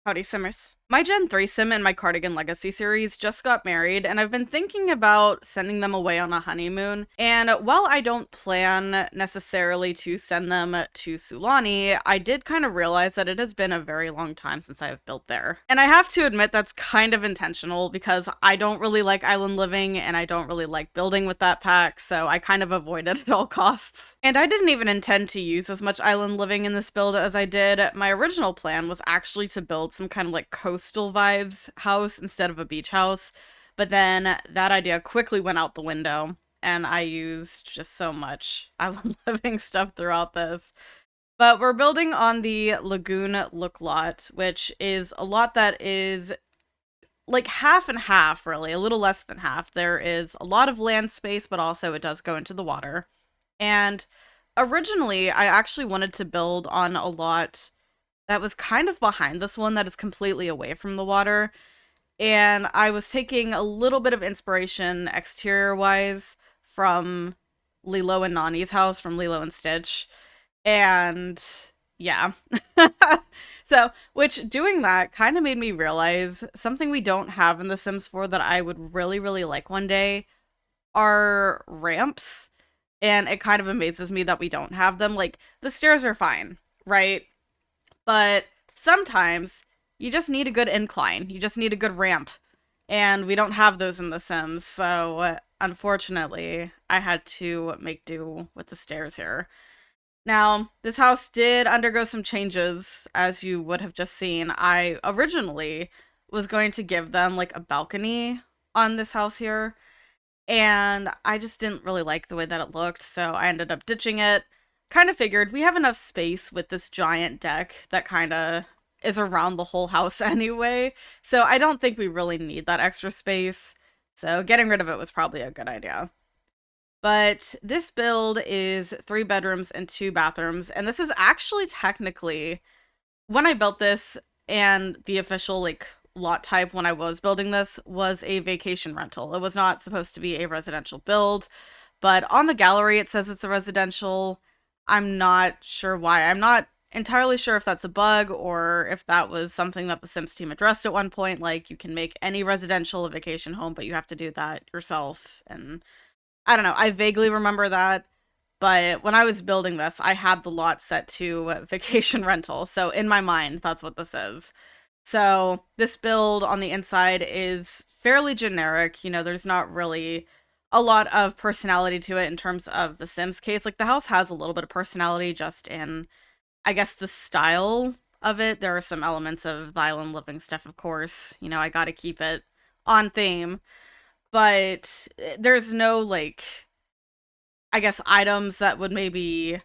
Howdy, Simmers. My Gen 3 Sim in my Cardigan Legacy series just got married, and I've been thinking about sending them away on a honeymoon. And while I don't plan necessarily to send them to Sulani, I did kind of realize that it has been a very long time since I have built there. And I have to admit that's kind of intentional because I don't really like island living and I don't really like building with that pack, so I kind of avoid it at all costs. And I didn't even intend to use as much island living in this build as I did. My original plan was actually to build some kind of like coastal vibes house instead of a beach house, but then that idea quickly went out the window and I used just so much island living stuff throughout this. But we're building on the Lagoon Look lot, which is a lot that is like half and half, really, a little less than half. There is a lot of land space, but also it does go into the water. And originally, I actually wanted to build on a lot that was kind of behind this one that is completely away from the water. And I was taking a little bit of inspiration exterior wise from Lilo and Nani's house from Lilo and Stitch. And yeah. So, which doing that kind of made me realize something we don't have in The Sims 4 that I would really, really like one day are ramps. And it kind of amazes me that we don't have them. Like, the stairs are fine, right? But sometimes you just need a good incline. You just need a good ramp. And we don't have those in The Sims. So unfortunately, I had to make do with the stairs here. Now, this house did undergo some changes, as you would have just seen. I originally was going to give them like a balcony on this house here. And I just didn't really like the way that it looked. So I ended up ditching it. Kind of figured we have enough space with this giant deck that kind of is around the whole house anyway. So I don't think we really need that extra space. So getting rid of it was probably a good idea. But this build is 3 bedrooms and 2 bathrooms. And this is actually technically, when I built this and the official like lot type when I was building this was a vacation rental. It was not supposed to be a residential build. But on the gallery, it says it's a residential. I'm not sure why. I'm not entirely sure if that's a bug or if that was something that the Sims team addressed at one point. Like, you can make any residential a vacation home, but you have to do that yourself. And I don't know. I vaguely remember that. But when I was building this, I had the lot set to vacation rental. So in my mind, that's what this is. So this build on the inside is fairly generic. You know, there's not really a lot of personality to it in terms of the Sims case. Like, the house has a little bit of personality just in, I guess, the style of it. There are some elements of the island living stuff, of course. You know, I gotta keep it on theme. But there's no, like, I guess, items that would maybe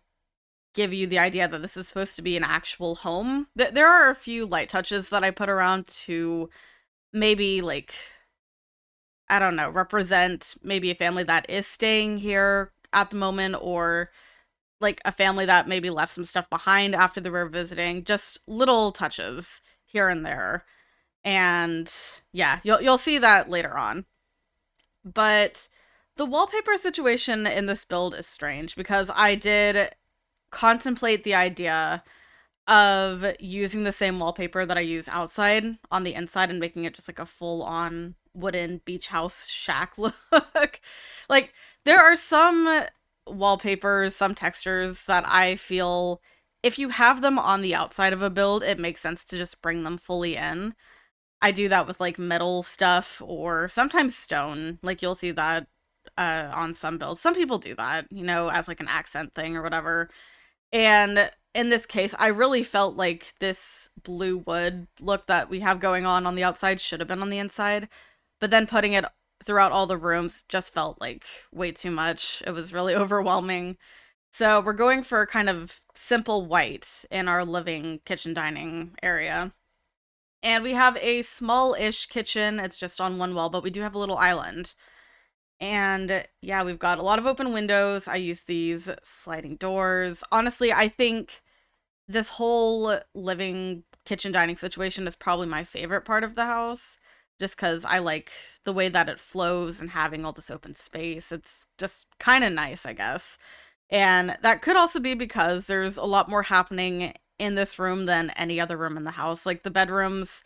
give you the idea that this is supposed to be an actual home. There are a few light touches that I put around to maybe, like, I don't know, represent maybe a family that is staying here at the moment, or like a family that maybe left some stuff behind after they were visiting. Just little touches here and there. And yeah, you'll see that later on. But the wallpaper situation in this build is strange because I did contemplate the idea of using the same wallpaper that I use outside on the inside and making it just like a full-on wooden beach house shack look. Like, there are some wallpapers, some textures that I feel if you have them on the outside of a build, it makes sense to just bring them fully in. I do that with like metal stuff or sometimes stone. Like, you'll see that on some builds. Some people do that, you know, as like an accent thing or whatever. And in this case, I really felt like this blue wood look that we have going on the outside should have been on the inside. But then putting it throughout all the rooms just felt like way too much. It was really overwhelming. So we're going for kind of simple white in our living kitchen dining area. And we have a small-ish kitchen. It's just on one wall, but we do have a little island. And yeah, we've got a lot of open windows. I use these sliding doors. Honestly, I think this whole living kitchen dining situation is probably my favorite part of the house, just because I like the way that it flows and having all this open space. It's just kind of nice, I guess. And that could also be because there's a lot more happening in this room than any other room in the house. Like the bedrooms,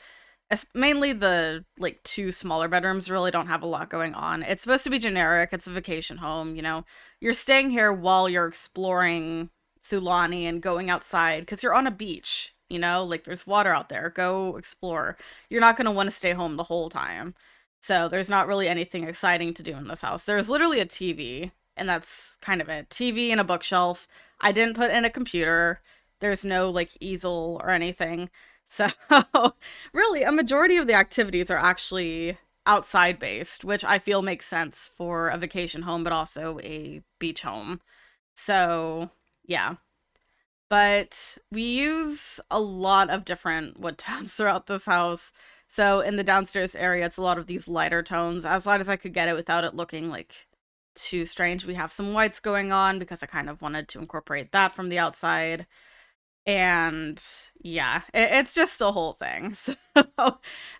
mainly the like two smaller bedrooms, really don't have a lot going on. It's supposed to be generic. It's a vacation home, you know. You're staying here while you're exploring Sulani and going outside because you're on a beach, you know, like there's water out there. Go explore. You're not going to want to stay home the whole time. So there's not really anything exciting to do in this house. There's literally a TV, and that's kind of it. TV and a bookshelf. I didn't put in a computer. There's no like easel or anything. So really, a majority of the activities are actually outside based, which I feel makes sense for a vacation home, but also a beach home. So yeah. But we use a lot of different wood tones throughout this house. So in the downstairs area, it's a lot of these lighter tones, as light as I could get it without it looking like too strange. We have some whites going on because I kind of wanted to incorporate that from the outside. And yeah, it's just a whole thing. So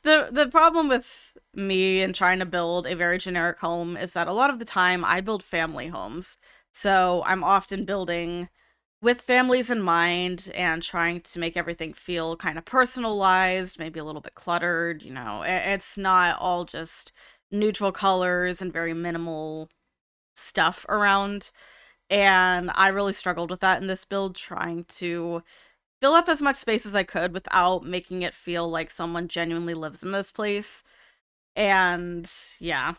the problem with me and trying to build a very generic home is that a lot of the time I build family homes. So I'm often building with families in mind and trying to make everything feel kind of personalized, maybe a little bit cluttered, you know. It's not all just neutral colors and very minimal stuff around. And I really struggled with that in this build, trying to fill up as much space as I could without making it feel like someone genuinely lives in this place. And yeah.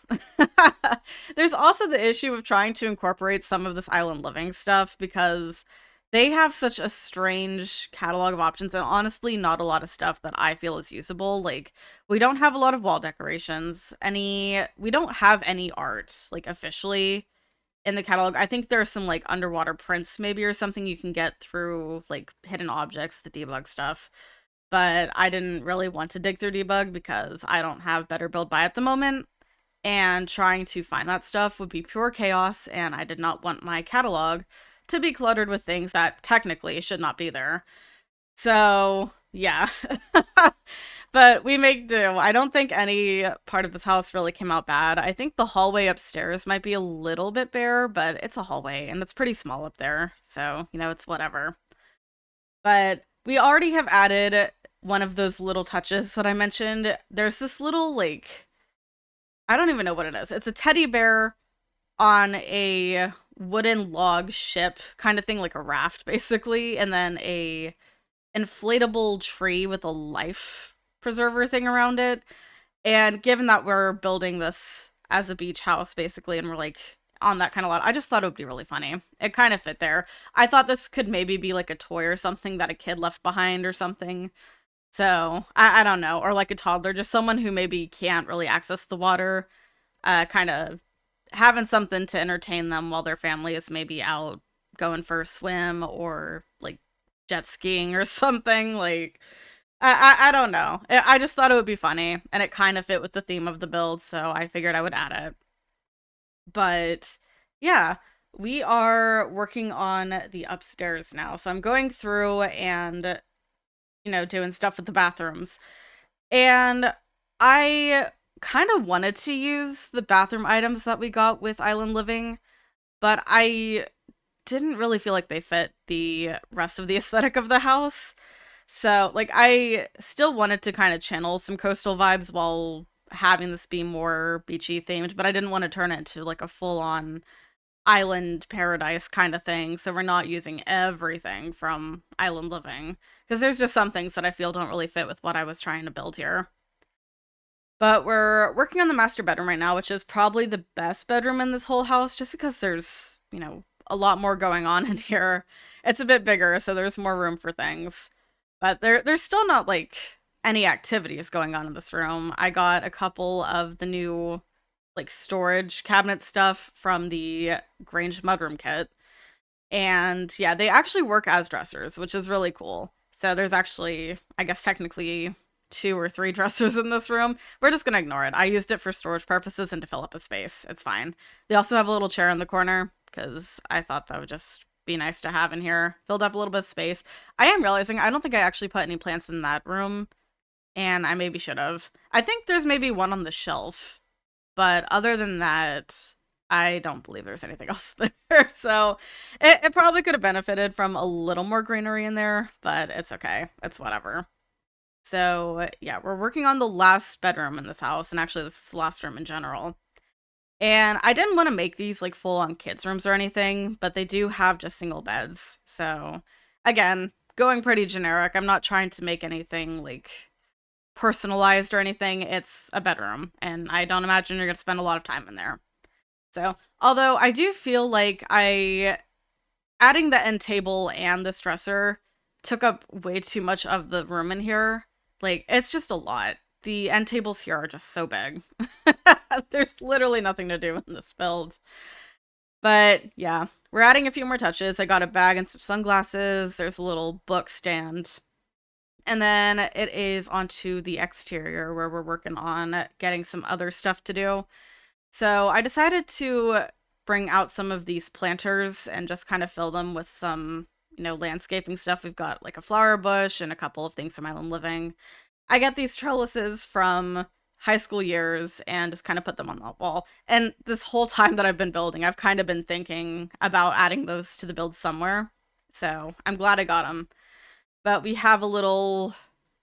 There's also the issue of trying to incorporate some of this island living stuff because they have such a strange catalog of options and honestly not a lot of stuff that I feel is usable. Like we don't have a lot of wall decorations, we don't have any art like officially in the catalog. I think there's some like underwater prints maybe or something you can get through like hidden objects, the debug stuff. But I didn't really want to dig through debug because I don't have better build by at the moment. And trying to find that stuff would be pure chaos, and I did not want my catalog to be cluttered with things that technically should not be there. So, yeah. But we make do. I don't think any part of this house really came out bad. I think the hallway upstairs might be a little bit bare, but it's a hallway and it's pretty small up there. So, you know, it's whatever. But we already have added one of those little touches that I mentioned. There's this little, like, I don't even know what it is. It's a teddy bear on a wooden log ship kind of thing, like a raft, basically. And then a inflatable tree with a life preserver thing around it. And given that we're building this as a beach house, basically, and we're like on that kind of lot, I just thought it would be really funny. It kind of fit there. I thought this could maybe be like a toy or something that a kid left behind or something. So, I don't know. Or like a toddler, just someone who maybe can't really access the water, kind of having something to entertain them while their family is maybe out going for a swim or like jet skiing or something. Like, I don't know. I just thought it would be funny, and it kind of fit with the theme of the build, so I figured I would add it. But yeah, we are working on the upstairs now. So I'm going through and, you know, doing stuff with the bathrooms. And I kind of wanted to use the bathroom items that we got with Island Living, but I didn't really feel like they fit the rest of the aesthetic of the house. So, like, I still wanted to kind of channel some coastal vibes while having this be more beachy themed, but I didn't want to turn it into like a full-on island paradise kind of thing. So we're not using everything from Island Living because there's just some things that I feel don't really fit with what I was trying to build here. But we're working on the master bedroom right now, which is probably the best bedroom in this whole house just because there's, you know, a lot more going on in here. It's a bit bigger, so there's more room for things. But there's still not like any activities going on in this room. I got a couple of the new like storage cabinet stuff from the Grange Mudroom kit. And yeah, they actually work as dressers, which is really cool. So there's actually, I guess technically 2 or 3 dressers in this room. We're just gonna ignore it. I used it for storage purposes and to fill up a space. It's fine. They also have a little chair in the corner because I thought that would just be nice to have in here. Filled up a little bit of space. I am realizing I don't think I actually put any plants in that room, and I maybe should have. I think there's maybe one on the shelf, but other than that, I don't believe there's anything else there. So it probably could have benefited from a little more greenery in there, but it's okay. It's whatever. So yeah, we're working on the last bedroom in this house, and actually this is the last room in general. And I didn't want to make these like full on kids rooms or anything, but they do have just single beds. So again, going pretty generic. I'm not trying to make anything like personalized or anything. It's a bedroom, and I don't imagine you're going to spend a lot of time in there. So, although I do feel like adding the end table and this dresser took up way too much of the room in here. Like, it's just a lot. The end tables here are just so big. There's literally nothing to do in this build. But yeah, we're adding a few more touches. I got a bag and some sunglasses. There's a little book stand. And then it is onto the exterior where we're working on getting some other stuff to do. So I decided to bring out some of these planters and just kind of fill them with some, landscaping stuff. We've got like a flower bush and a couple of things from Island Living. I get these trellises from high school years and just kind of put them on the wall. And this whole time that I've been building, I've kind of been thinking about adding those to the build somewhere. So I'm glad I got them. But we have a little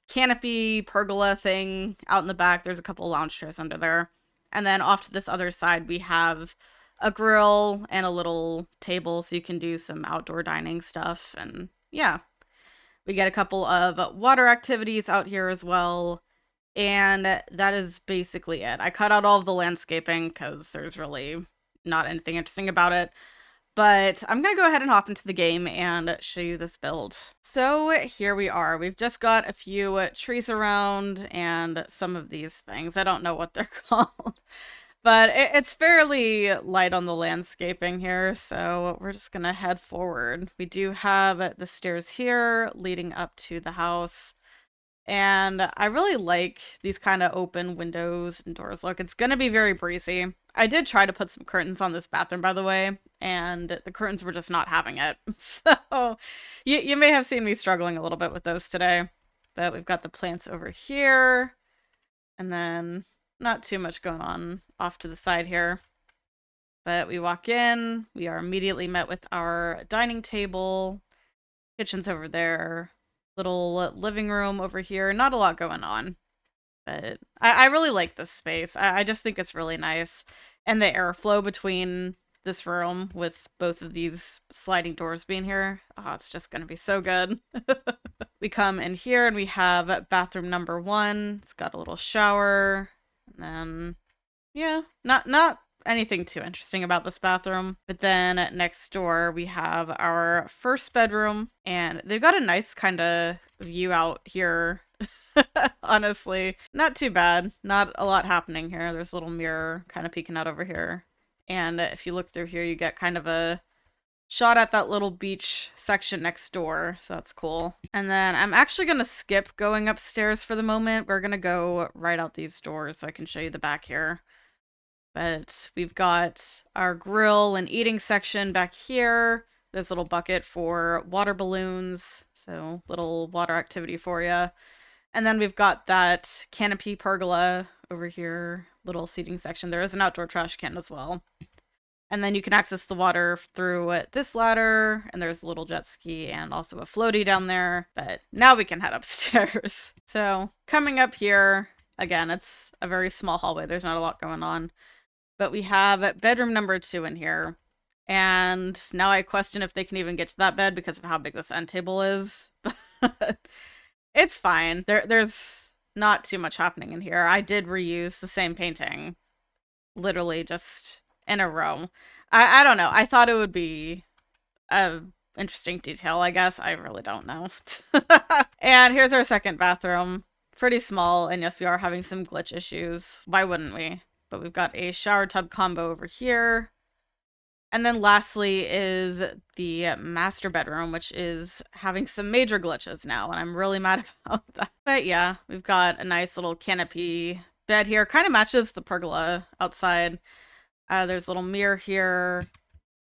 canopy pergola thing out in the back. There's a couple lounge chairs under there. And then off to this other side, we have a grill and a little table so you can do some outdoor dining stuff. And yeah, we get a couple of water activities out here as well. And that is basically it. I cut out all of the landscaping because there's really not anything interesting about it. But I'm going to go ahead and hop into the game and show you this build. So here we are. We've just got a few trees around and some of these things. I don't know what they're called. But it's fairly light on the landscaping here, so we're just going to head forward. We do have the stairs here leading up to the house. And I really like these kind of open windows and doors. Look, it's going to be very breezy. I did try to put some curtains on this bathroom, by the way, and the curtains were just not having it. So you may have seen me struggling a little bit with those today. But we've got the plants over here. And then not too much going on off to the side here. But we walk in. We are immediately met with our dining table. Kitchen's over there. Little living room over here. Not a lot going on. But I really like this space. I just think it's really nice. And the airflow between this room with both of these sliding doors being here. Oh, it's just going to be so good. We come in here and we have bathroom number 1. It's got a little shower. And then, yeah, not anything too interesting about this bathroom. But then next door we have our first bedroom. And they've got a nice kind of view out here. Honestly, not too bad. Not a lot happening here. There's a little mirror kind of peeking out over here. And if you look through here, you get kind of a shot at that little beach section next door. So that's cool. And then I'm actually going to skip going upstairs for the moment. We're going to go right out these doors so I can show you the back here. But we've got our grill and eating section back here. There's a little bucket for water balloons. So little water activity for you. And then we've got that canopy pergola over here, little seating section. There is an outdoor trash can as well. And then you can access the water through this ladder, and there's a little jet ski and also a floaty down there. But now we can head upstairs. So coming up here, again, it's a very small hallway. There's not a lot going on. But we have bedroom number 2 in here. And now I question if they can even get to that bed because of how big this end table is. But it's fine. There's not too much happening in here. I did reuse the same painting. Literally just in a row. I don't know. I thought it would be a interesting detail, I guess. I really don't know. And here's our second bathroom. Pretty small, and yes, we are having some glitch issues. Why wouldn't we? But we've got a shower tub combo over here. And then lastly is the master bedroom, which is having some major glitches now, and I'm really mad about that. But yeah, we've got a nice little canopy bed here. Kind of matches the pergola outside. There's a little mirror here,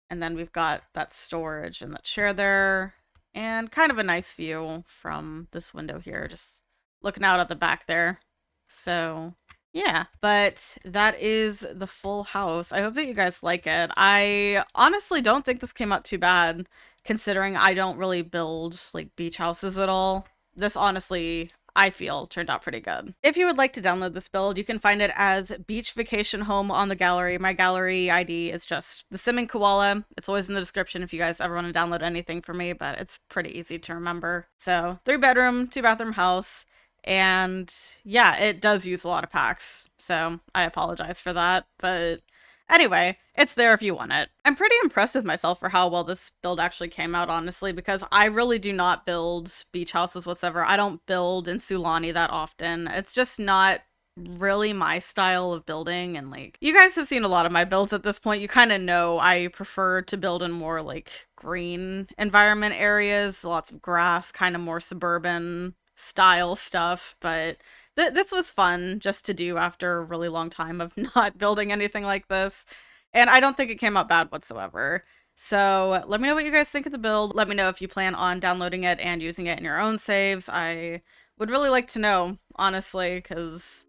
and then we've got that storage and that chair there, and kind of a nice view from this window here, just looking out at the back there. So Yeah, but that is the full house. I hope that you guys like it. I honestly don't think this came out too bad, considering I don't really build like beach houses at all. This honestly, I feel, turned out pretty good. If you would like to download this build, you can find it as Beach Vacation Home on the gallery. My gallery ID is just TheSimmingKoala. It's always in the description if you guys ever want to download anything for me, but it's pretty easy to remember. So 3-bedroom, 2-bathroom house. And yeah, it does use a lot of packs, so I apologize for that. But anyway, it's there if you want it. I'm pretty impressed with myself for how well this build actually came out, honestly, because I really do not build beach houses whatsoever. I don't build in Sulani that often. It's just not really my style of building, and like, you guys have seen a lot of my builds at this point. You kind of know I prefer to build in more like green environment areas, lots of grass, kind of more suburban style stuff, but this was fun just to do after a really long time of not building anything like this, and I don't think it came out bad whatsoever. So let me know what you guys think of the build. Let me know if you plan on downloading it and using it in your own saves. I would really like to know, honestly, because,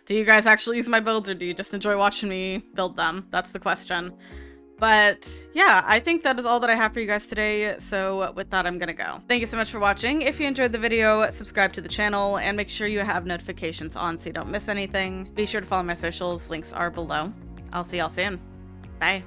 do you guys actually use my builds, or do you just enjoy watching me build them? That's the question. But yeah, I think that is all that I have for you guys today, so with that, I'm gonna go. Thank you so much for watching. If you enjoyed the video, subscribe to the channel, and make sure you have notifications on so you don't miss anything. Be sure to follow my socials, links are below. I'll see y'all soon. Bye.